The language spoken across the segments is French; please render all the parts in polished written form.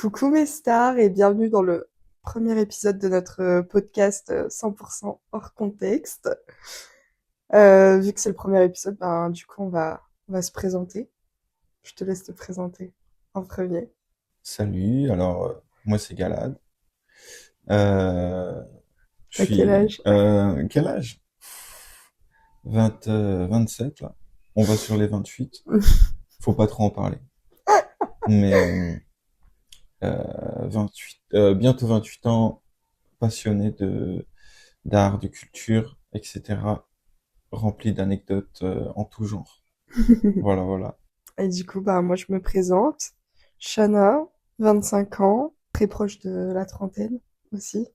Coucou mes stars et bienvenue dans le premier épisode de notre podcast 100% hors contexte. Vu que c'est le premier épisode, du coup on va se présenter. Je te laisse te présenter en premier. Salut, moi c'est Galad. Euh, je T'as quel suis... âge? quel âge? 27 là. On va sur les 28. Faut pas trop en parler. Mais 28, bientôt 28 ans, passionné d'art, de culture, etc. Rempli d'anecdotes en tout genre. Voilà, voilà. Et du coup, moi je me présente. Shana, 25 ans, très proche de la trentaine aussi.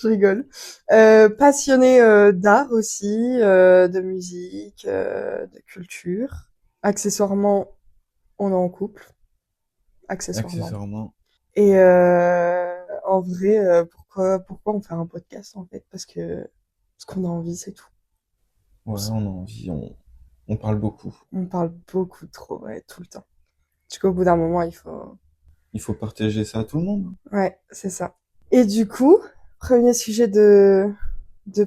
Je rigole. Passionnée d'art aussi, de musique, de culture. Accessoirement, on est en couple, accessoirement. Accessoirement, Et en vrai, pourquoi on fait un podcast en fait? Parce qu'on a envie, c'est tout. ouais, on a envie, on parle beaucoup. On parle beaucoup trop, ouais, tout le temps. Du coup, au bout d'un moment, il faut. Il faut partager ça à tout le monde. Ouais, c'est ça. Et du coup, premier sujet de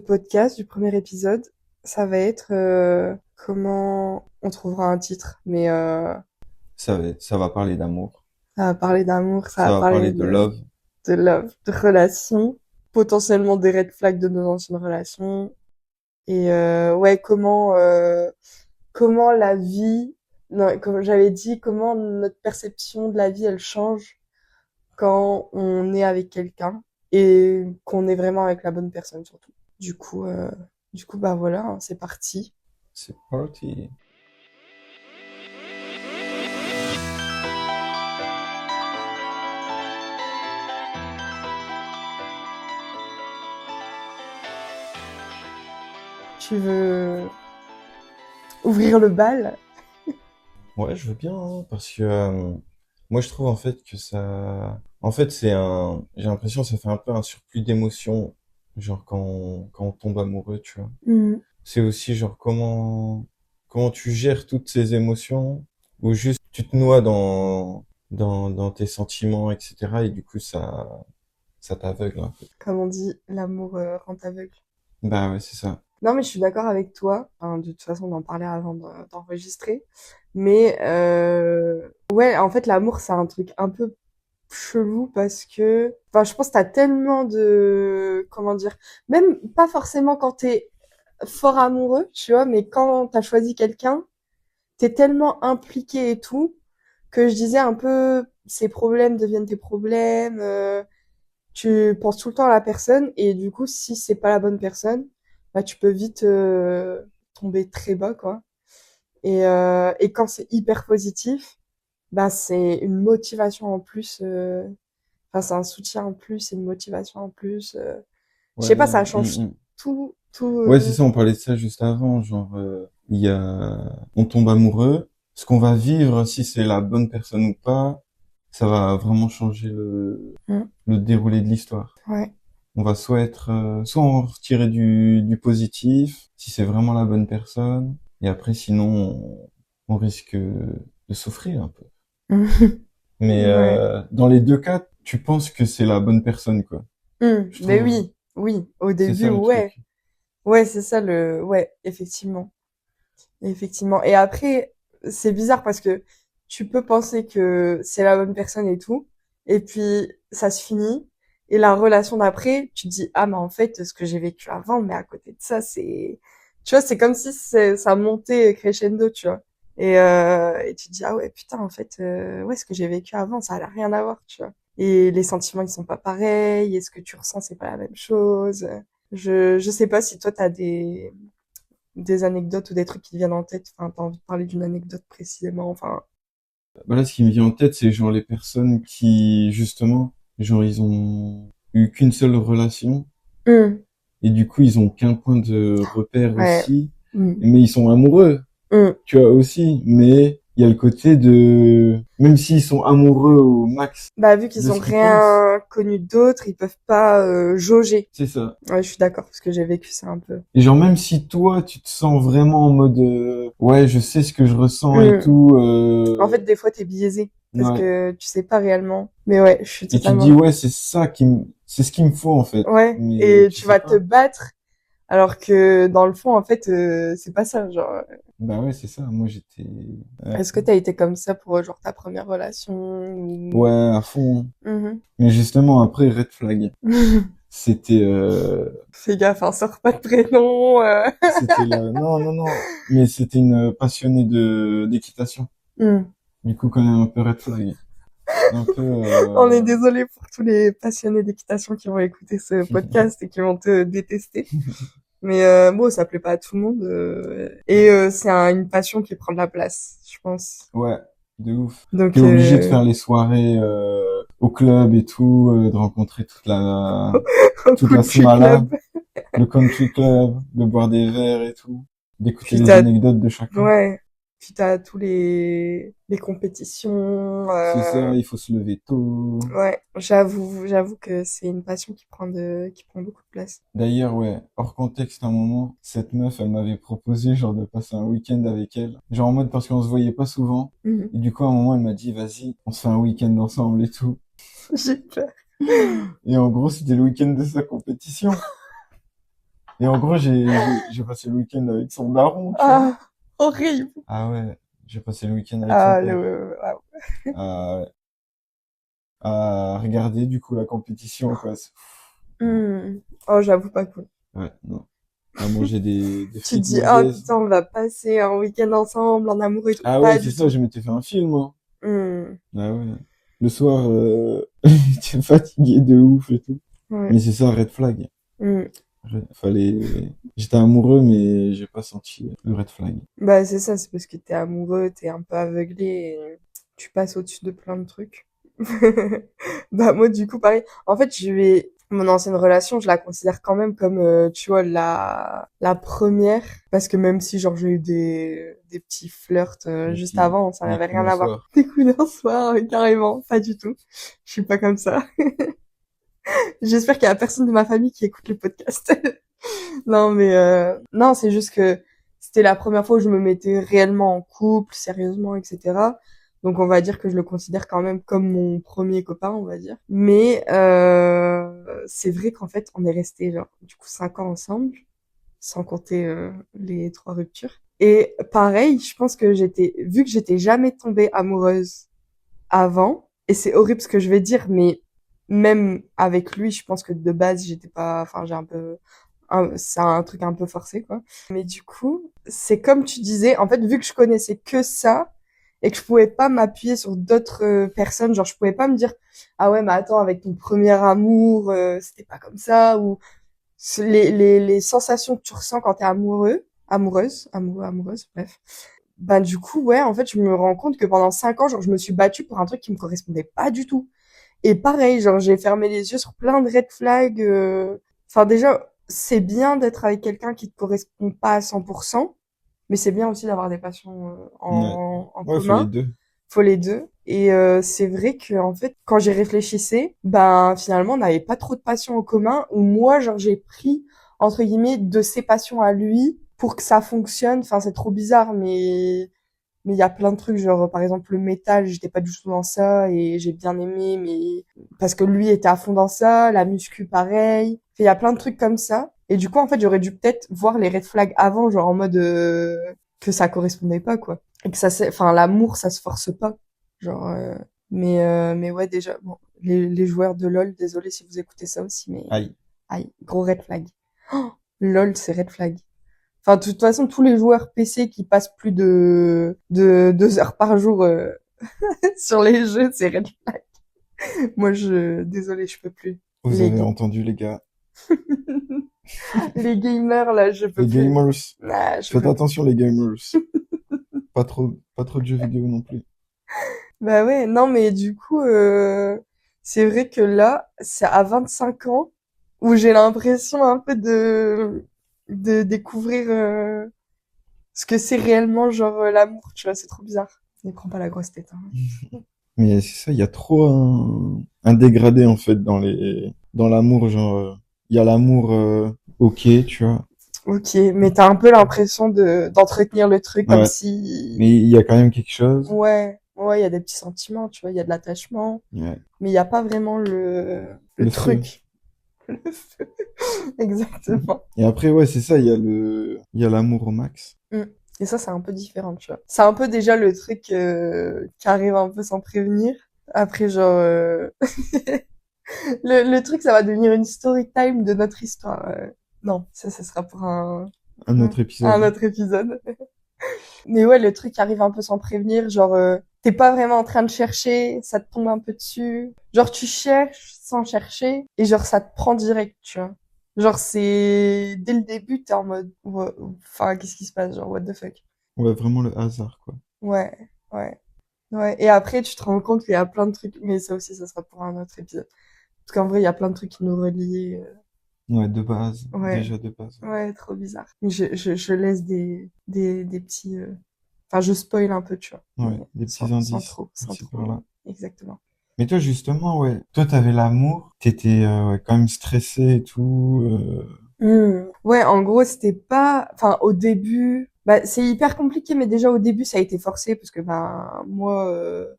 podcast, du premier épisode, ça va être comment on trouvera un titre. Mais Ça va parler d'amour. ça va parler d'amour, ça va Ça va parler parler de love. de love, de relations, potentiellement des red flags de nos anciennes relations. Et ouais, comment la vie, non, comme j'avais dit, comment notre perception de la vie, elle change quand on est avec quelqu'un et qu'on est vraiment avec la bonne personne surtout. Du coup, euh, du coup, voilà, hein, c'est parti. C'est parti. Tu veux ouvrir le bal? Ouais, je veux bien, hein, parce que moi je trouve en fait que en fait j'ai l'impression que ça fait un peu un surplus d'émotions, genre quand on tombe amoureux, tu vois. Hmm. C'est aussi genre comment tu gères toutes ces émotions, ou juste tu te noies dans tes sentiments, etc. Et du coup ça t'aveugle un peu. Comme on dit, l'amour rend aveugle. Bah ouais, c'est ça. Non, mais je suis d'accord avec toi. Enfin, de toute façon, on en parlait avant d'enregistrer. Mais ouais, en fait, l'amour, c'est un truc un peu chelou parce que, enfin, je pense que t'as tellement de, comment dire, même pas forcément quand t'es fort amoureux, tu vois, mais quand t'as choisi quelqu'un, t'es tellement impliqué et tout que je disais un peu, ses problèmes deviennent tes problèmes. Tu penses tout le temps à la personne et du coup, si c'est pas la bonne personne, tu peux vite tomber très bas, quoi. Et quand c'est hyper positif, c'est une motivation en plus. Enfin, c'est un soutien en plus, c'est une motivation en plus. Je sais pas, Ouais. ça change tout, tout. Ouais, c'est ça, on parlait de ça juste avant, genre, on tombe amoureux, ce qu'on va vivre, si c'est la bonne personne ou pas, ça va vraiment changer Mm, le déroulé de l'histoire. ouais. On va soit en retirer du positif, si c'est vraiment la bonne personne, et après, sinon, on risque de souffrir un peu. Mais, Ouais. dans les deux cas, tu penses que c'est la bonne personne, quoi. Je Mais trouve, oui, oui, au c'est début, ça le ouais. truc. Ouais, c'est ça ouais, effectivement. Effectivement. Et après, c'est bizarre parce que tu peux penser que c'est la bonne personne et tout, et puis ça se finit, et la relation d'après, tu te dis, ah, mais en fait, ce que j'ai vécu avant, mais à côté de ça, tu vois, c'est comme si ça montait crescendo, tu vois. Et tu te dis, ah ouais, putain, en fait, ouais, ce que j'ai vécu avant, ça n'a rien à voir, tu vois. Et les sentiments, ils sont pas pareils, et ce que tu ressens, c'est pas la même chose. Je sais pas si toi, t'as des anecdotes ou des trucs qui te viennent en tête. Enfin, t'as envie de parler d'une anecdote précisément. Enfin, Bah là, ce qui me vient en tête, c'est genre les personnes qui, justement, genre ils ont eu qu'une seule relation hum, et du coup ils ont qu'un point de repère ouais, aussi, hum, mais ils sont amoureux, hum. tu vois aussi. Mais il y a le côté de, même s'ils sont amoureux au max Bah, vu de qu'ils ont ce qu'ils pensent, rien connu d'autre, ils peuvent pas jauger. c'est ça. Ouais, je suis d'accord parce que j'ai vécu ça un peu. Et genre même si toi tu te sens vraiment en mode ouais je sais ce que je ressens et Hum. tout, En fait, des fois, t'es biaisé. parce Ouais. que tu sais pas réellement. Mais ouais, je suis Et tu te totalement... dis, ouais, c'est ce qu'il me faut, en fait. Ouais, Mais et tu tu sais vas te pas. battre, alors que dans le fond, en fait, c'est pas ça. Genre, Bah ouais, c'est ça. Moi, j'étais, ouais. est-ce que t'as été comme ça pour genre ta première relation ou... Ouais, à fond. Mhm. Mais justement, après, red flag. C'était, Fais gaffe, hein, sors pas de prénom. c'était là, non, non, non. Mais c'était une passionnée d'équitation. Hmm. Du coup, quand même un peu red flag. Un peu, On est désolé pour tous les passionnés d'équitation qui vont écouter ce podcast et qui vont te détester. Mais bon, ça plaît pas à tout le monde. Et c'est une passion qui prend de la place, je pense. ouais, de ouf. T'es Donc, obligé de faire les soirées, au club et tout, de rencontrer au toute la country smala, club. le country club, de boire des verres et tout, d'écouter Puis les t'as, anecdotes de chacun. ouais. Puis t'as tous les compétitions. C'est ça, il faut se lever tôt. Ouais, j'avoue que c'est une passion qui prend beaucoup de place. D'ailleurs, ouais, hors contexte, un moment, cette meuf, elle m'avait proposé, genre, de passer un week-end avec elle. Genre, en mode, parce qu'on se voyait pas souvent. Mhm. Et du coup, à un moment, elle m'a dit, vas-y, on se fait un week-end ensemble et tout. J'ai peur. Et en gros, c'était le week-end de sa compétition. Et en gros, j'ai passé le week-end avec son daron, tu vois. Ah, horrible. Ah ouais, j'ai passé le week-end avec son Ah, père. ah, À, à regarder, du coup, la compétition, quoi. hmm. Oh, j'avoue pas cool. Ouais, non. À manger des Tu te frites dis, ah merguez. putain, on va passer un week-end ensemble, en amour et tout. Ah ouais, Pas c'est du ça, tout. je m'étais fait un film, hein. Hmm. Ah ouais. Le soir, j'étais fatigué de ouf et tout. Ouais. Mais c'est ça, red flag. Hmm. J'étais amoureux, mais j'ai pas senti le red flag. Bah, c'est ça, c'est parce que t'es amoureux, t'es un peu aveuglé et tu passes au-dessus de plein de trucs. Bah, moi, du coup, pareil. En fait, mon ancienne relation, je la considère quand même comme, tu vois, la première. Parce que même si, genre, j'ai eu des petits flirts, juste avant, ça Des n'avait coups rien d'un à voir. soir. Des coups d'un soir, carrément. Pas du tout. Je suis pas comme ça. J'espère qu'il y a personne de ma famille qui écoute le podcast. Non, mais non, c'est juste que c'était la première fois où je me mettais réellement en couple, sérieusement, etc. Donc on va dire que je le considère quand même comme mon premier copain, on va dire. Mais c'est vrai qu'en fait, on est restés genre du coup 5 ans ensemble, sans compter les 3 ruptures. Et pareil, je pense que vu que j'étais jamais tombée amoureuse avant, et c'est horrible ce que je vais dire, mais même avec lui, je pense que de base, j'étais pas, enfin, c'est un truc un peu forcé, quoi. Mais du coup, c'est comme tu disais, en fait, vu que je connaissais que ça, et que je pouvais pas m'appuyer sur d'autres personnes, genre, je pouvais pas me dire, ah ouais, mais attends, avec ton premier amour, c'était pas comme ça, ou les sensations que tu ressens quand t'es amoureuse, bref. Bah, du coup, ouais, en fait, je me rends compte que pendant 5 ans, genre, je me suis battue pour un truc qui me correspondait pas du tout. Et pareil, genre, j'ai fermé les yeux sur plein de red flags. Enfin, déjà, c'est bien d'être avec quelqu'un qui te correspond pas à 100%, mais c'est bien aussi d'avoir des passions Ouais. en Ouais, faut les commun. deux. Faut les deux. Et c'est vrai que en fait, quand j'y réfléchissais, ben finalement, on n'avait pas trop de passions en commun. Ou moi, genre, j'ai pris entre guillemets de ses passions à lui pour que ça fonctionne. Enfin, c'est trop bizarre, mais il y a plein de trucs, genre par exemple le métal, j'étais pas du tout dans ça et j'ai bien aimé, mais parce que lui était à fond dans ça, la muscu pareil. Il y a plein de trucs comme ça. Et du coup, en fait, j'aurais dû peut-être voir les red flags avant, genre en mode que ça correspondait pas, quoi. Et que enfin l'amour, ça se force pas. Genre, mais ouais, déjà, bon, les joueurs de LoL, désolé si vous écoutez ça aussi, mais Aïe. aïe, gros red flag. Oh, LoL, c'est red flag. Enfin, de toute façon, tous les joueurs PC qui passent plus de 2 heures par jour sur les jeux, c'est red flag. Moi, désolé, je peux plus. Vous Les, avez ga- entendu, les gars. les gamers, là, je peux Les plus. gamers. Ah, je Faites peux. attention, les gamers. Pas trop de jeux vidéo non plus. Bah ouais, non, mais du coup, c'est vrai que là, c'est à 25 ans où j'ai l'impression un peu de découvrir ce que c'est réellement, genre, l'amour, tu vois, c'est trop bizarre. Ne prends pas la grosse tête, hein. Mais c'est ça, il y a trop un dégradé, en fait, dans l'amour, genre, il y a l'amour, ok, tu vois. Ok, mais t'as un peu l'impression d'entretenir le truc comme Ouais. si... Mais il y a quand même quelque chose. Ouais, Ouais, il y a des petits sentiments, tu vois, il y a de l'attachement, Ouais. mais il n'y a pas vraiment le Le feu. truc. Le feu. Exactement. Et après, ouais, c'est ça, il y a l'amour au max. Mm. Et ça, c'est un peu différent, tu vois. C'est un peu déjà le truc qui arrive un peu sans prévenir. Après, genre, le truc, ça va devenir une story time de notre histoire. Non, ça sera pour Un autre un épisode. autre épisode. Mais ouais, le truc arrive un peu sans prévenir, genre t'es pas vraiment en train de chercher, ça te tombe un peu dessus. Genre tu cherches sans chercher et genre ça te prend direct, tu vois. Genre c'est dès le début t'es en mode enfin qu'est-ce qui se passe genre what the fuck. Ouais, vraiment le hasard, quoi. Ouais, ouais. Ouais, et après tu te rends compte qu'il y a plein de trucs mais ça aussi ça sera pour un autre épisode. Parce qu'en vrai, il y a plein de trucs qui nous relient. Ouais, de base. Ouais, Déjà de base. ouais, trop bizarre. Mais je laisse des petits enfin, je spoil un peu, tu vois. Ouais, Mais des petits sans indices, trop, sans par-ci par-là. trop. Exactement. Mais toi, justement, ouais. Toi, t'avais l'amour, t'étais ouais, quand même stressé et tout. Ouais, en gros, c'était pas, enfin, au début, bah, c'est hyper compliqué, mais déjà au début, ça a été forcé parce que, bah, moi,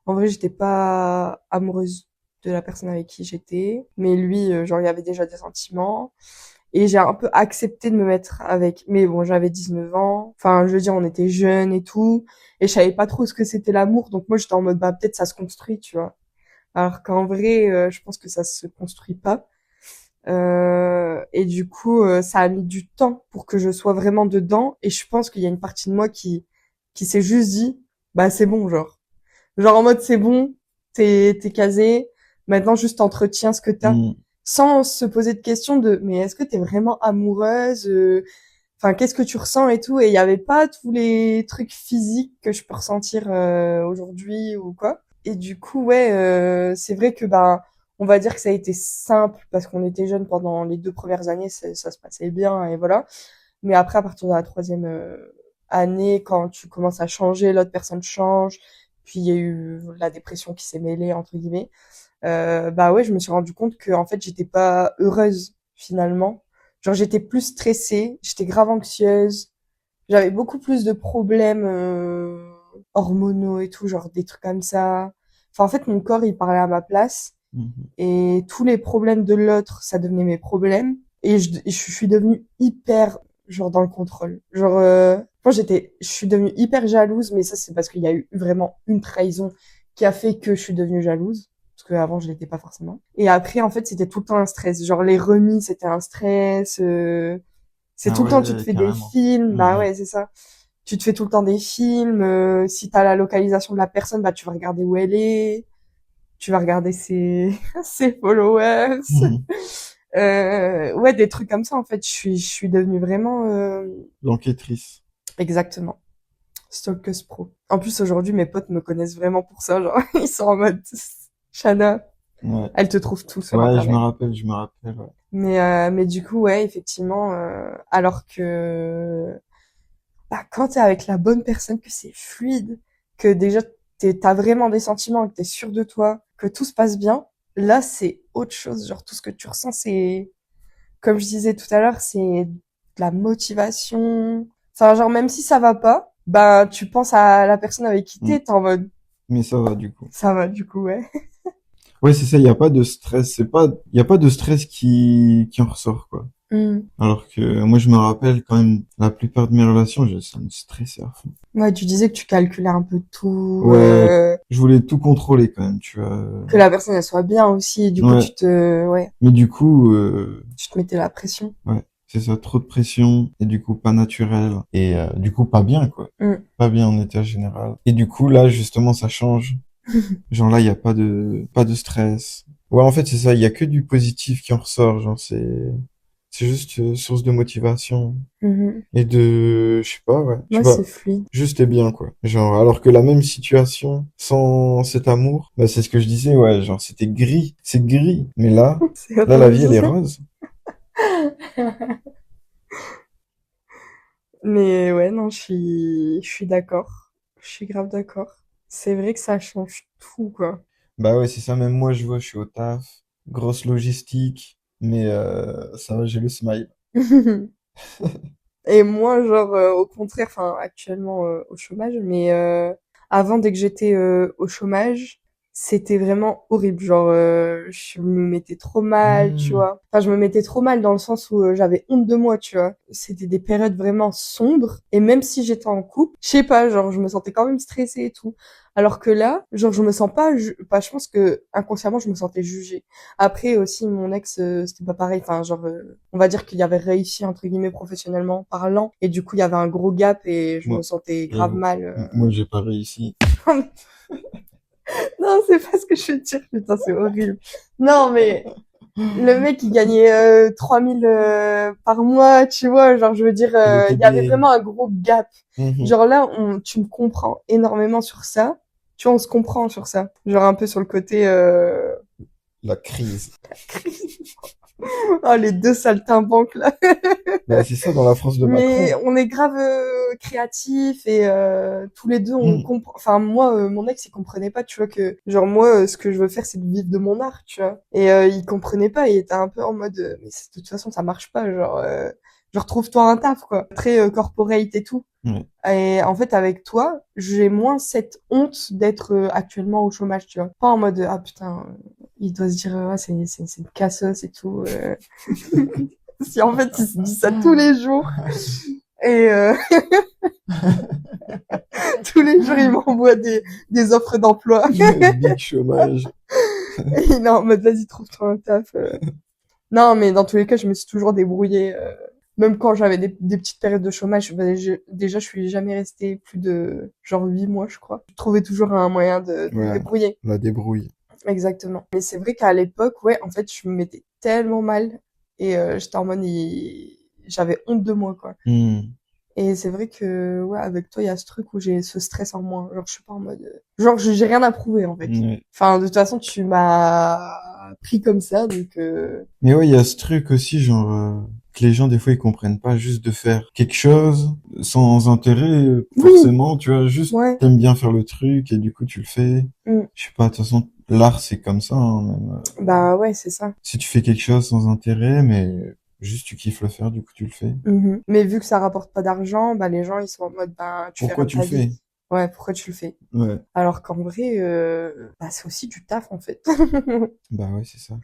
en vrai, j'étais pas amoureuse de la personne avec qui j'étais, mais lui, genre, il y avait déjà des sentiments. Et j'ai un peu accepté de me mettre avec. Mais bon, j'avais 19 ans. Enfin, je veux dire, on était jeunes et tout. Et je savais pas trop ce que c'était l'amour. Donc moi, j'étais en mode, bah, peut-être ça se construit, tu vois. Alors qu'en vrai, je pense que ça se construit pas. Et du coup, ça a mis du temps pour que je sois vraiment dedans. Et je pense qu'il y a une partie de moi qui s'est juste dit, bah, c'est bon, genre. Genre en mode, c'est bon, t'es casé. Maintenant, juste entretiens ce que t'as. Hmm. Sans se poser de questions de, mais est-ce que t'es vraiment amoureuse? Enfin, qu'est-ce que tu ressens et tout? Et il y avait pas tous les trucs physiques que je peux ressentir, aujourd'hui ou quoi. Et du coup, ouais, c'est vrai que, bah, on va dire que ça a été simple parce qu'on était jeunes pendant les 2 premières années, ça se passait bien et voilà. Mais après, à partir de la troisième année, quand tu commences à changer, l'autre personne change, puis il y a eu la dépression qui s'est mêlée, entre guillemets, bah ouais, je me suis rendu compte que en fait, j'étais pas heureuse finalement. Genre, j'étais plus stressée, j'étais grave anxieuse, j'avais beaucoup plus de problèmes hormonaux et tout, genre des trucs comme ça. Enfin, en fait, mon corps, il parlait à ma place Mhm. et tous les problèmes de l'autre, ça devenait mes problèmes. Et je suis devenue hyper, genre, dans le contrôle. Genre, moi, je suis devenue hyper jalouse, mais ça, c'est parce qu'il y a eu vraiment une trahison qui a fait que je suis devenue jalouse. Parce que avant je l'étais pas forcément. Et après, en fait, c'était tout le temps un stress. Genre, les remis, c'était un stress. C'est Ah tout le temps, tu te ouais, fais des carrément. films. Bah Mhm. ouais, c'est ça. Tu te fais tout le temps des films. Si t'as la localisation de la personne, bah tu vas regarder où elle est, tu vas regarder ses, ses followers. Mhm. Ouais, des trucs comme ça, en fait. Je suis devenue vraiment, L'enquêtrice. exactement, stalkeuse pro. En plus, aujourd'hui, mes potes me connaissent vraiment pour ça. Genre, ils sont en mode, Shana, Ouais. elle te trouve tout sur Ouais, Internet. je me rappelle, ouais. Mais du coup, ouais, effectivement, alors que, bah, quand t'es avec la bonne personne, que c'est fluide, que déjà t'as vraiment des sentiments, que t'es sûr de toi, que tout se passe bien, là, c'est autre chose. Genre, tout ce que tu ressens, c'est, comme je disais tout à l'heure, c'est de la motivation. Enfin, genre, même si ça va pas, bah, tu penses à la personne avec qui Mm. t'es en mode, Mais ça va, du coup. ça va, du coup, ouais. Ouais, c'est ça, il n'y a pas de stress. Il y a pas de stress qui en ressort, quoi. Hmm. Alors que moi, je me rappelle quand même, la plupart de mes relations, ça me stressait à fond. Ouais, tu disais que tu calculais un peu tout, Ouais, je voulais tout contrôler quand même, tu vois. que la personne, elle soit bien aussi, et du coup, Ouais, ouais, mais du coup, tu te mettais la pression. ouais, c'est ça, trop de pression, et du coup, pas naturel, et du coup, pas bien, quoi. Hmm. Pas bien en état général. Et du coup, là, justement, ça change. Genre là, il y a pas de stress. Ouais, en fait, c'est ça, il y a que du positif qui en ressort, genre c'est juste source de motivation Mhm. et de je sais pas, ouais, je sais Ouais, pas, c'est fluide. juste et bien quoi. Genre alors que la même situation sans cet amour, bah c'est ce que je disais, ouais, genre c'était gris, c'est gris. Mais C'est là la vie rose. elle est rose. Mais ouais, non, je suis d'accord. Je suis grave d'accord. C'est vrai que ça change tout, quoi. Bah ouais, c'est ça, même moi je vois, je suis au taf, grosse logistique, mais ça va, j'ai le smile. Et moi, genre, au contraire, enfin, actuellement au chômage, mais avant, dès que j'étais au chômage, c'était vraiment horrible. Genre, je me mettais trop mal, tu Hmm. vois. Enfin, je me mettais trop mal dans le sens où j'avais honte de moi, tu vois. C'était des périodes vraiment sombres. Et même si j'étais en couple, je sais pas, genre, je me sentais quand même stressée et tout. Alors que là, genre, je me sens pas, bah, je pense que inconsciemment, je me sentais jugée. Après aussi, mon ex, c'était pas pareil. Enfin, genre, on va dire qu'il avait réussi entre guillemets professionnellement parlant, et du coup, il y avait un gros gap et je me Moi, sentais grave j'avoue. mal. Moi, j'ai pas réussi. Non, c'est pas ce que je veux dire. Putain, c'est horrible. Non, mais le mec, il gagnait 3000 par mois, tu vois. Genre, je veux dire, Il était il y avait bien. vraiment un gros gap. Mhm. Genre là, tu me comprends énormément sur ça. Tu vois, on se comprend sur ça. Genre un peu sur le côté La crise. oh, les deux saltimbanques là. Bah, c'est ça dans la France de Mais Macron. on est grave créatifs et tous les deux on Hmm. comprend. Enfin moi, mon ex il comprenait pas, tu vois que genre moi ce que je veux faire c'est de vivre de mon art, tu vois. Et il comprenait pas, il était un peu en mode mais de toute façon ça marche pas, genre trouve-toi un taf quoi. Très corporate et tout. Ouais. Et en fait avec toi j'ai moins cette honte d'être actuellement au chômage, tu vois. Pas en mode ah putain il doit se dire ah, c'est une casseuse et tout. Si en fait il se dit ça tous les jours et tous les jours il m'envoie des offres d'emploi Big chômage. et il est en mode vas-y trouve-toi un taf. Non mais dans tous les cas je me suis toujours débrouillée même quand j'avais des petites périodes de chômage bah, déjà je suis jamais restée plus de genre 8 mois je crois. Je trouvais toujours un moyen de me Ouais, débrouiller. la débrouille. Exactement. Mais c'est vrai qu'à l'époque ouais en fait je me mettais tellement mal et j'étais en mode j'avais honte de moi quoi. Hmm. Et c'est vrai que, ouais, avec toi, il y a ce truc où j'ai ce stress en moins. Genre, je suis pas en mode, genre, j'ai rien à prouver, en fait. Ouais. Enfin, de toute façon, tu m'as pris comme ça, donc, Mais ouais, il y a ce truc aussi, genre, que les gens, des fois, ils comprennent pas juste de faire quelque chose sans intérêt, oui, forcément, tu vois, juste, ouais, t'aimes bien faire le truc et du coup, tu le fais. mm. Je sais pas, de toute façon, l'art, c'est comme ça, hein, même. Bah, ouais, c'est ça. Si tu fais quelque chose sans intérêt, mais juste tu kiffes le faire, du coup, tu le fais. Mhm. Mais vu que ça rapporte pas d'argent, bah, les gens, ils sont en mode, bah, tu fais Pourquoi rien de tu le ta vie. fais? Ouais, pourquoi tu le fais? Ouais. Alors qu'en vrai, bah, c'est aussi du taf, en fait. Bah ouais, c'est ça.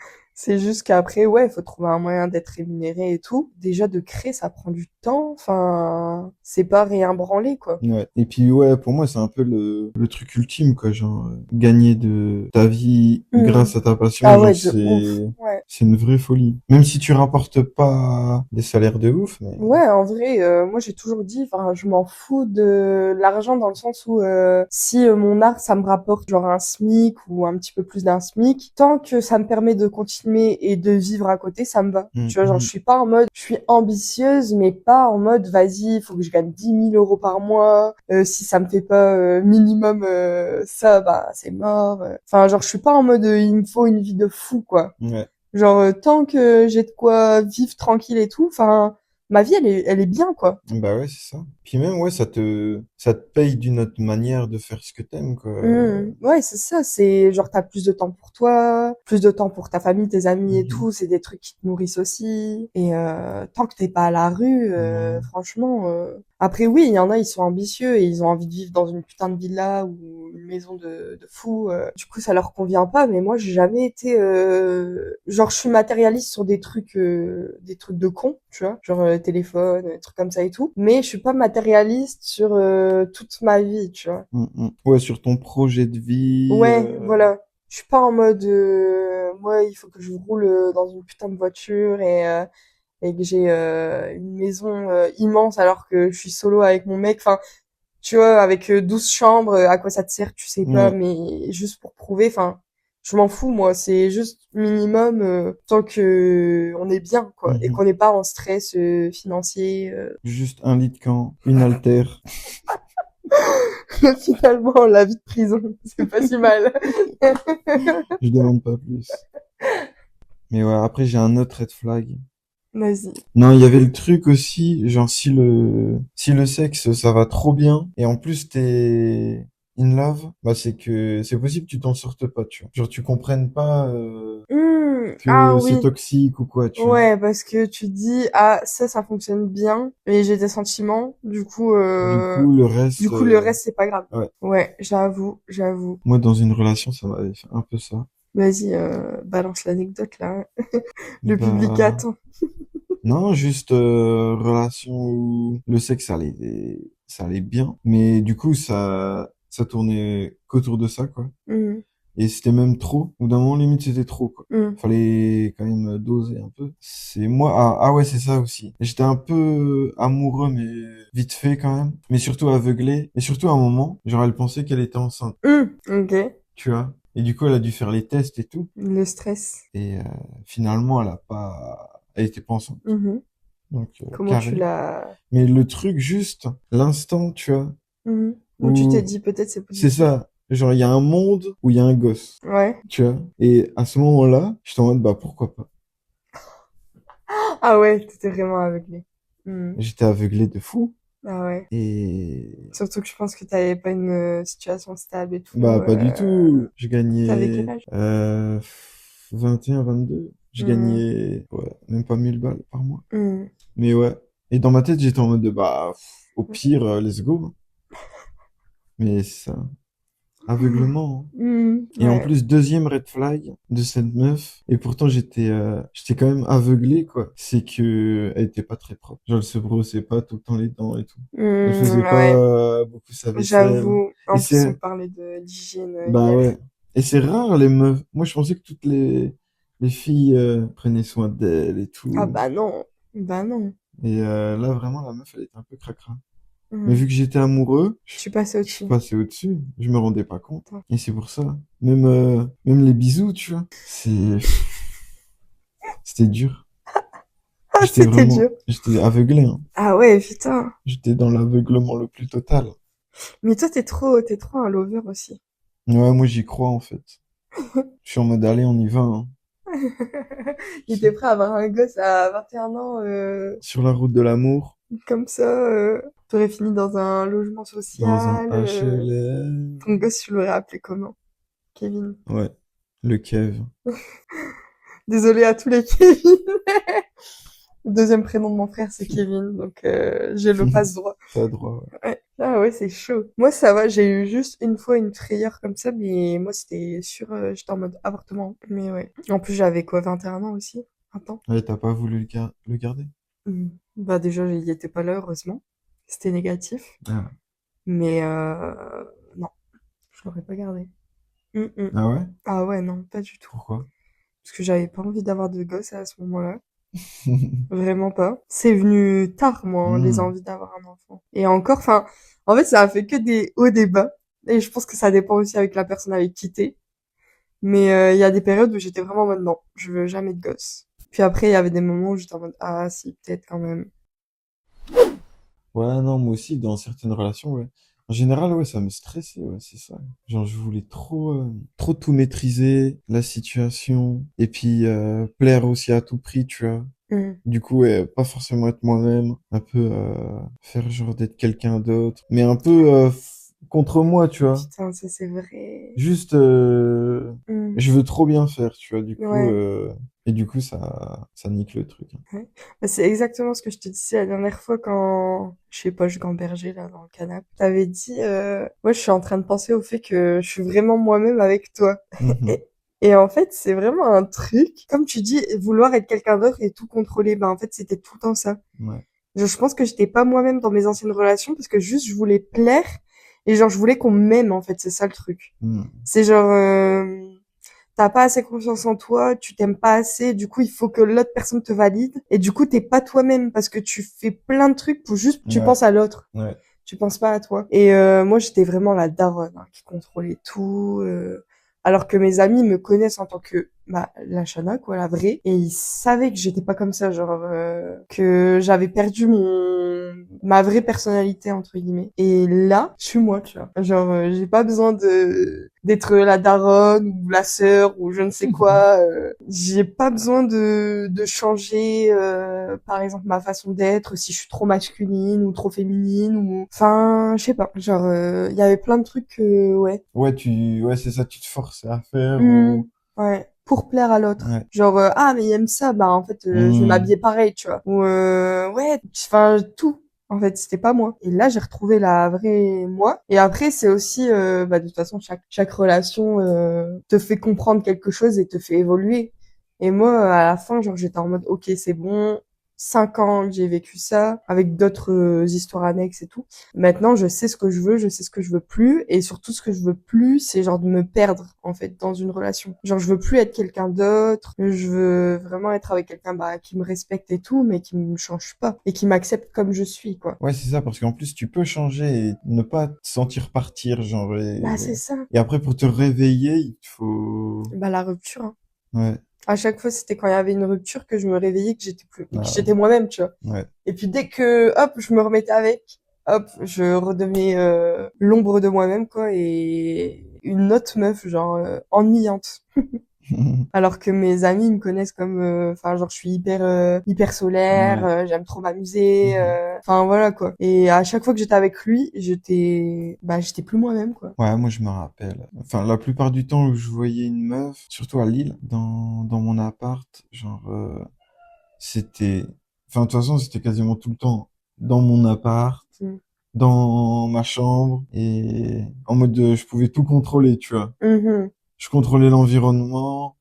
C'est juste qu'après, ouais, il faut trouver un moyen d'être rémunéré et tout. Déjà, de créer, ça prend du temps. Enfin, c'est pas rien branler, quoi. Ouais. Et puis ouais, pour moi, c'est un peu le truc ultime, quoi. Genre, gagner de ta vie Hmm. grâce à ta passion, Ah genre, ouais, de ouf. Ouais. c'est une vraie folie. Même si tu rapportes pas des salaires de ouf, mais Ouais, en vrai, moi j'ai toujours dit, enfin, je m'en fous de l'argent dans le sens où si mon art ça me rapporte genre un SMIC ou un petit peu plus d'un SMIC, tant que ça me permet de continuer et de vivre à côté, ça me va. Tu vois, genre je Mhm. suis pas en mode, je suis ambitieuse, mais pas en mode, vas-y, il faut que je gagne 10 000 € par mois. Si ça me fait pas minimum ça, bah c'est mort. Enfin, genre je suis pas en mode, il me faut une vie de fou, quoi. Ouais. Genre, tant que j'ai de quoi vivre tranquille et tout, enfin, ma vie, elle est bien, quoi. Bah ouais, c'est ça. Puis même, ouais, ça te paye d'une autre manière de faire ce que t'aimes, quoi. Ouais, c'est ça, c'est genre, t'as plus de temps pour toi, plus de temps pour ta famille, tes amis et Mhm. tout, c'est des trucs qui te nourrissent aussi. Et tant que t'es pas à la rue, Ouais. franchement... Après, oui, il y en a, ils sont ambitieux et ils ont envie de vivre dans une putain de villa ou une maison de fou. Du coup, ça leur convient pas, mais moi, j'ai jamais été... Genre, je suis matérialiste sur des trucs de con, tu vois, genre téléphone, des trucs comme ça et tout. Mais je suis pas matérialiste sur toute ma vie, tu vois. Mhm. Ouais, sur ton projet de vie. Ouais, voilà. Je suis pas en mode, moi, il faut que je roule dans une putain de voiture et que j'ai une maison immense alors que je suis solo avec mon mec. Enfin, tu vois, avec 12 chambres, à quoi ça te sert, tu sais pas, Ouais. mais juste pour prouver, enfin, je m'en fous, moi. C'est juste minimum tant que on est bien, quoi, et Mhm. qu'on n'est pas en stress financier. Juste un lit de camp, une haltère. Finalement, la vie de prison, c'est pas si mal. Je demande pas plus. Mais ouais, après, j'ai un autre red flag. Vas-y. Non, il y avait le truc aussi, genre si le sexe ça va trop bien et en plus in love, bah c'est que c'est possible que tu t'en sortes pas, tu vois. Genre tu comprennes pas Ah que c'est oui. toxique ou quoi, tu vois. Ouais, parce que tu dis, ah, ça fonctionne bien, et j'ai des sentiments, Le du reste, coup, le reste, c'est pas grave. ouais. Ouais, j'avoue. Moi, dans une relation, ça m'avait fait un peu ça. Vas-y, balance l'anecdote, là. Le public Bah, attend. non, juste relation où le sexe, ça allait bien. Mais du coup, ça tournait qu'autour de ça, quoi. Mhm, Et c'était même trop. Au bout d'un moment, limite, c'était trop, quoi. mhm, Fallait quand même doser un peu. C'est moi, ah ouais, c'est ça aussi. J'étais un peu amoureux, mais vite fait quand même. Mais surtout aveuglé. Et surtout à un moment, genre, elle pensait qu'elle était enceinte, Ok. tu vois. Et du coup, elle a dû faire les tests et tout. Le stress. Et finalement, elle était pas enceinte. Mhm. Donc, Comment tu carré. l'as... Mais le truc juste, l'instant, tu vois, Mhm. Où tu t'es où dit, peut-être c'est c'est positif. ça. Genre, il y a un monde où il y a un gosse, Ouais. tu vois. Et à ce moment-là, j'étais en mode, bah, pourquoi pas? Ah ouais, t'étais vraiment aveuglé. Mhm. J'étais aveuglé de fou. Ah ouais. Et, Surtout que je pense que t'avais pas une situation stable et tout. bah, pas du tout. Je T'avais quel gagnais, âge? 21, 22. Je Mhm. gagnais, ouais, même pas 1000 balles par mois. Mhm. Mais ouais. Et dans ma tête, j'étais en mode de, bah, au pire, let's go. Mais c'est ça. Aveuglement, hein. Et en Ouais. plus, deuxième red flag de cette meuf, et pourtant j'étais quand même aveuglé, quoi. C'est que elle était pas très propre. Genre, elle se brossait pas tout le temps les dents et tout. Elle faisait pas Ouais. beaucoup sa vaisselle. J'avoue. Et En plus, on c'est, parlait de l'hygiène bah hier. ouais. Et c'est rare, les meufs. Moi, je pensais que toutes les filles prenaient soin d'elles et Ah tout. bah non. Bah non. Et là, vraiment, la meuf, elle était un peu cracra. Mais Mhm. vu que j'étais amoureux, Je suis passée je au-dessus. passais au-dessus. Je me rendais pas compte. Attends. Et c'est pour ça. Même les bisous, tu vois. C'était dur. Ah, c'était dur. J'étais aveuglé, hein. Ah ouais, putain. J'étais dans l'aveuglement le plus total. Mais toi, t'es trop un lover aussi. Ouais, moi, j'y crois, en fait. Je suis en mode, allez, on y va, hein. Il était prêt à avoir un gosse à 21 ans, Sur la route de l'amour, comme ça. T'aurais fini dans un logement dans un social. HLM. Ton gosse, tu l'aurais appelé comment? Kevin. Ouais, le Kev. Désolée à tous les Kevin. Le deuxième prénom de mon frère, c'est Kevin, donc j'ai le passe-droit. T'as droit, ouais. Ouais. Ah ouais, c'est chaud. Moi, ça va, j'ai eu juste une fois une frayeur comme ça, mais moi, c'était sûr, j'étais en mode avortement. Mais ouais. En plus, j'avais quoi, 21 ans aussi? 20 ans? Ouais, t'as pas voulu le garder? Bah déjà, il était pas là, heureusement. C'était négatif. Ah, Mais non, je l'aurais pas gardé. Hum, hum. ah ouais? Ah ouais, non, pas du tout. Pourquoi? Parce que j'avais pas envie d'avoir de gosse à ce moment-là. Vraiment pas. C'est venu tard, moi, hein, les Hmm. envies d'avoir un enfant. Et encore, enfin, en fait, ça a fait que des hauts débats. Et je pense que ça dépend aussi avec la personne avec qui t'es. Mais il y a des périodes où j'étais vraiment en mode non, je veux jamais de gosse. Puis après, il y avait des moments où j'étais en mode ah si, peut-être quand même. Ouais, non, moi aussi, dans certaines relations, ouais. En général, ouais, ça me stressait, ouais, c'est ça. Genre, je voulais trop tout maîtriser, la situation, et puis plaire aussi à tout prix, tu vois. Hum. Du coup, ouais, pas forcément être moi-même, un peu faire genre d'être quelqu'un d'autre, mais un peu contre moi, tu vois. Putain, ça c'est vrai. Juste, Hum. je veux trop bien faire, tu vois. Ouais. Et du coup, ça nique le truc, hein. Ouais. Bah, c'est exactement ce que je te disais la dernière fois quand, je sais pas, je gambergeais là dans le canapé. T'avais dit, ouais, je suis en train de penser au fait que je suis vraiment moi-même avec toi. Mhm. Et, et en fait, c'est vraiment un truc, comme tu dis, vouloir être quelqu'un d'autre et tout contrôler. Ben, en fait, c'était tout le temps ça. Ouais. Je pense que j'étais pas moi-même dans mes anciennes relations parce que juste je voulais plaire et genre je voulais qu'on m'aime, en fait. C'est ça le truc. Mhm. C'est genre, t'as pas assez confiance en toi, tu t'aimes pas assez, du coup il faut que l'autre personne te valide, et du coup t'es pas toi-même parce que tu fais plein de trucs pour juste, tu Ouais. penses à l'autre, Ouais. tu penses pas à toi. Et moi j'étais vraiment la daronne hein, qui contrôlait tout, alors que mes amis me connaissent en tant que bah la Shana quoi, la vraie, et ils savaient que j'étais pas comme ça, genre que j'avais perdu ma vraie personnalité entre guillemets. Et là, je suis moi, tu vois. Genre, j'ai pas besoin d'être la daronne ou la sœur ou je ne sais quoi. J'ai pas besoin de changer, par exemple, ma façon d'être si je suis trop masculine ou trop féminine ou, enfin, je sais pas. Genre, il y avait plein de trucs que, ouais. Ouais, c'est ça, tu te forces à faire Hmm, ou... ouais. Pour plaire à l'autre. Ouais. Genre, ah, mais il aime ça, bah, en fait, je vais Hmm. m'habiller pareil, tu vois. Ou, ouais, enfin, tout. En fait, c'était pas moi. Et là, j'ai retrouvé la vraie moi. Et après, c'est aussi, bah, de toute façon, chaque relation, te fait comprendre quelque chose et te fait évoluer. Et moi, à la fin, genre, j'étais en mode, ok, c'est bon. 5 ans que j'ai vécu ça, avec d'autres histoires annexes et tout. Maintenant, je sais ce que je veux, je sais ce que je veux plus, et surtout ce que je veux plus, c'est genre de me perdre en fait dans une relation. Genre je veux plus être quelqu'un d'autre, je veux vraiment être avec quelqu'un bah, qui me respecte et tout, mais qui me change pas et qui m'accepte comme je suis quoi. Ouais, c'est ça, parce qu'en plus, tu peux changer et ne pas te sentir partir, genre, Bah c'est ça. et après, pour te réveiller, il te faut... Bah la rupture. Hein. Ouais, À chaque fois, c'était quand il y avait une rupture que je me réveillais, que j'étais plus, que ah, j'étais moi-même, tu vois. ouais. Et puis dès que hop, je me remettais avec, hop, je redevenais l'ombre de moi-même quoi et une autre meuf genre ennuyante. Alors que mes amis me connaissent comme, enfin genre je suis hyper solaire, Ouais. j'aime trop m'amuser, Mhm. enfin voilà quoi. Et à chaque fois que j'étais avec lui, j'étais plus moi-même quoi. Ouais, moi, je me rappelle. Enfin, la plupart du temps où je voyais une meuf, surtout à Lille, dans mon appart, genre, c'était... Enfin, de toute façon, c'était quasiment tout le temps dans mon appart, Mm. dans ma chambre, et en mode, je pouvais tout contrôler, tu vois. Mhm. Je contrôlais l'environnement.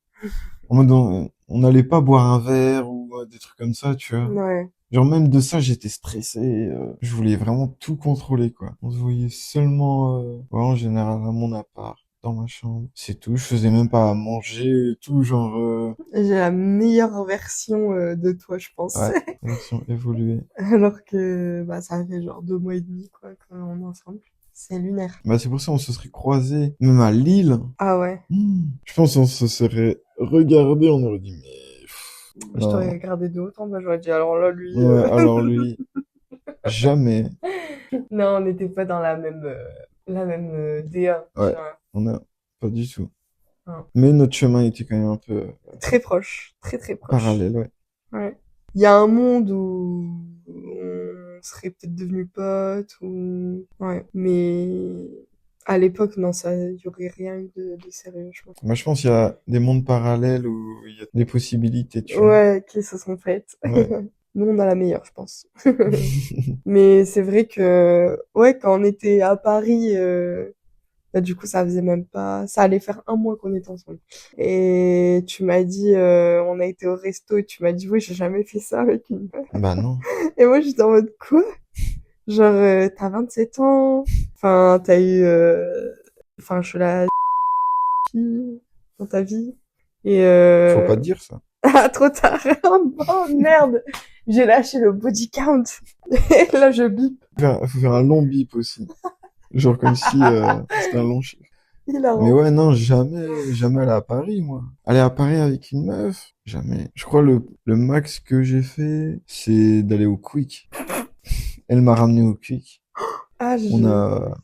En mode, on n'allait pas boire un verre ou des trucs comme ça, tu vois. Ouais. Genre, même de ça, j'étais stressé. Je voulais vraiment tout contrôler, quoi. On se voyait seulement, ouais, en général, à mon appart, dans ma chambre. C'est tout. Je faisais même pas à manger et tout, genre, J'ai la meilleure version de toi, je pense. ouais, version évoluée. Alors que bah ça fait genre 2 mois et demi quoi qu'on est ensemble. C'est lunaire. Bah, c'est pour ça on se serait croisés, même à Lille. Ah ouais. Je pense qu'on se serait regardé, on aurait dit, mais, Je t'aurais non. regardé de haut en bas, j'aurais dit alors là lui. Ouais, alors lui, jamais. Non, on n'était pas dans la même DA, tu Ouais, vois. on a pas du tout. Non. Mais notre chemin était quand même un peu Très proche, très proche. parallèle, ouais. Ouais. Il y a un monde où on serait peut-être devenus potes ou ouais, mais à l'époque non, ça y aurait rien eu de sérieux, je pense. Moi, je pense qu'il y a des mondes parallèles où il y a des possibilités, tu vois. Ouais, qui se sont faites. Ouais. Nous, on a la meilleure, je pense. Mais c'est vrai que, ouais, quand on était à Paris, bah, du coup, ça faisait même pas, ça allait faire 1 mois qu'on était ensemble. Et tu m'as dit, on a été au resto et tu m'as dit, oui, j'ai jamais fait ça avec une meuf. Bah non. Et moi, j'étais en mode, quoi? Genre, t'as 27 ans. Enfin, t'as eu, enfin, je suis la fille dans ta vie. Et, Faut pas dire ça. ah, trop tard. Oh, merde. J'ai lâché le body count. Et là, je bip. Faut faire un long bip aussi. Genre comme si c'était un long chiffre. Mais Hilarant. ouais, non, jamais aller à Paris, moi. Aller à Paris avec une meuf, jamais. Je crois le max que j'ai fait, c'est d'aller au Quick. Elle m'a ramené au Quick. Ah, On a...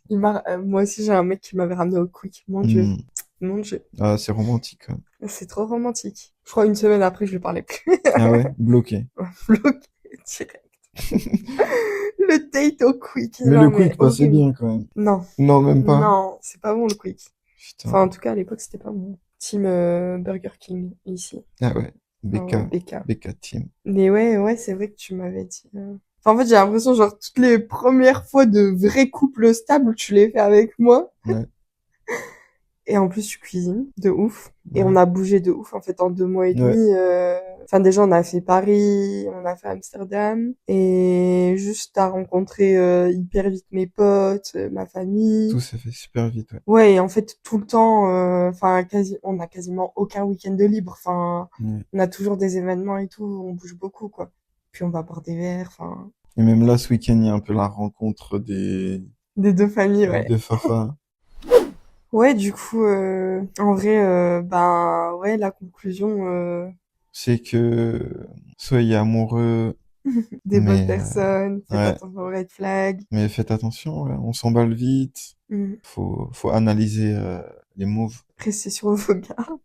moi aussi, j'ai un mec qui m'avait ramené au quick. Mon Dieu. Hmm. Mon Dieu. Ah, c'est romantique, quand même. C'est trop romantique. Je crois une semaine après, je lui parlais plus. Ah ouais, bloqué. Bloqué direct. Le date au quick. Mais le Non, mais Quick passait horrible. bien, quand même. Non. Non, même pas. Non, c'est pas bon le quick. Putain. Enfin, en tout cas, à l'époque, c'était pas bon. Team Burger King, ici. Ah ouais. Ah ouais, BK. BK. BK Team. Mais ouais, c'est vrai que tu m'avais dit. Enfin, en fait, j'ai l'impression, genre, toutes les premières fois de vrai couple stable, tu les fais avec moi. Ouais, Et en plus, tu cuisines de ouf. Et on ouais. a bougé de ouf, en fait, en 2 mois et demi. Ouais, Enfin, déjà, on a fait Paris, on a fait Amsterdam. Et juste, t'as rencontré hyper vite mes potes, ma famille. tout s'est fait super vite, ouais. Ouais, et en fait, tout le temps, enfin, on a quasiment aucun week-end de libre. Enfin, Ouais. on a toujours des événements et tout, on bouge beaucoup, quoi. Puis on va boire des verres, enfin, Et même là, ce week-end, il y a un peu la rencontre des deux familles, des ouais. deux Fafa. Ouais, du coup, en vrai, ben, ouais, la conclusion, C'est que soyez amoureux, Des bonnes Mais personnes, faites ouais, attention aux red flags. mais faites attention, ouais, on s'emballe vite. Mm. Faut analyser les moves, Restez sur vos gardes.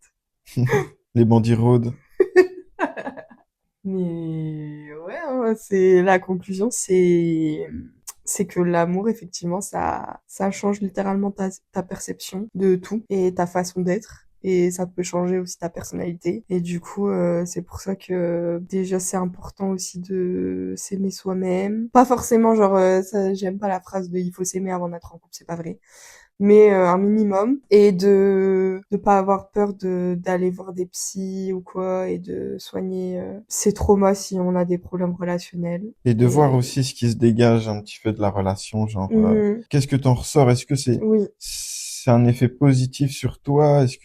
les bandits rôdent. Mais ouais, hein, c'est la conclusion, c'est que l'amour, effectivement, ça change littéralement ta perception de tout et ta façon d'être. Et ça peut changer aussi ta personnalité. Et du coup, c'est pour ça que déjà c'est important aussi de s'aimer soi-même. Pas forcément genre, ça, j'aime pas la phrase de il faut s'aimer avant d'être en couple, c'est pas vrai, mais un minimum, et de pas avoir peur de d'aller voir des psys ou quoi, et de soigner ses traumas si on a des problèmes relationnels. Et de voir Et aussi ce qui se dégage un petit peu de la relation, genre, Mhm. qu'est-ce que t'en ressors? Est-ce que Oui, c'est un effet positif sur toi? Est-ce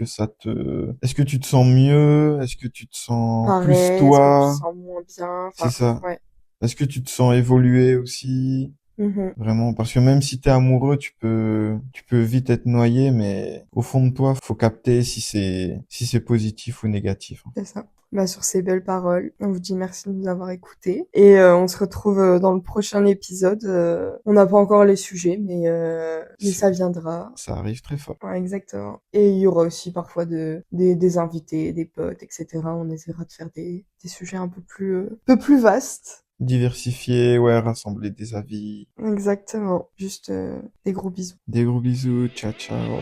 que tu te sens mieux? Est-ce que tu te sens plus pareil, est-ce que tu te toi? sens moins bien? C'est Enfin, ça. ouais. Est-ce que tu te sens évoluer aussi? Mhm. Vraiment, parce que même si t'es amoureux, tu peux vite être noyé, mais au fond de toi, faut capter si c'est positif ou négatif. C'est ça. Bah, sur ces belles paroles, on vous dit merci de nous avoir écoutés. Et on se retrouve dans le prochain épisode. On n'a pas encore les sujets, mais C'est- ça viendra. Ça arrive très fort. Ouais, exactement. Et il y aura aussi parfois des invités, des potes, etc. On essaiera de faire des sujets un peu plus vastes. Diversifier, ouais, rassembler des avis. Exactement. Juste des gros bisous. Des gros bisous, ciao ciao.